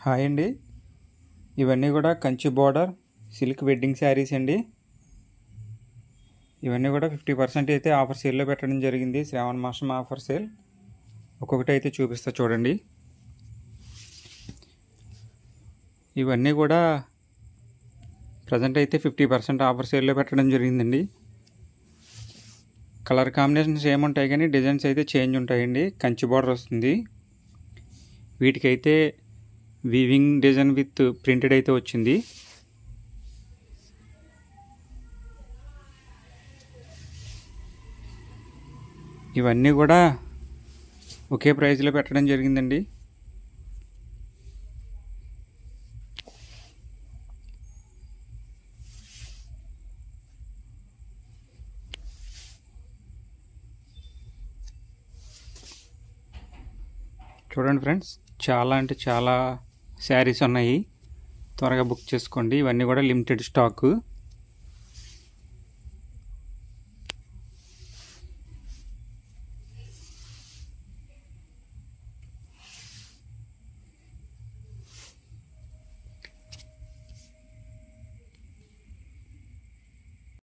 Hi అండి. ఇవన్నీ కూడా Kanchi border silk wedding saris అండి. ఇవన్నీ కూడా 50% అయితే ఆఫర్ సేల్లో పెట్టడం జరిగింది. శ్రావణ మాసం ఆఫర్ సేల్. ఒక్కొక్కటి అయితే చూపిస్తా చూడండి. ఇవన్నీ కూడా ప్రజెంట్ అయితే 50% ఆఫర్ సేల్లో పెట్టడం జరిగిందండి. కలర్ కాంబినేషన్స్ ఏముంటాయి కానీ డిజైన్స్ అయితే చేంజ్ ఉంటాయండి. కంచి బోర్డర్ వస్తుంది. వీటికైతే వీవింగ్ డిజైన్ విత్ ప్రింటెడ్ అయితే వచ్చింది. ఇవన్నీ కూడా ఒకే ప్రైస్లో పెట్టడం జరిగిందండి. చూడండి ఫ్రెండ్స్, చాలా అంటే చాలా శారీస్ ఉన్నాయి. త్వరగా బుక్ చేసుకోండి. ఇవన్నీ కూడా లిమిటెడ్ స్టాక్.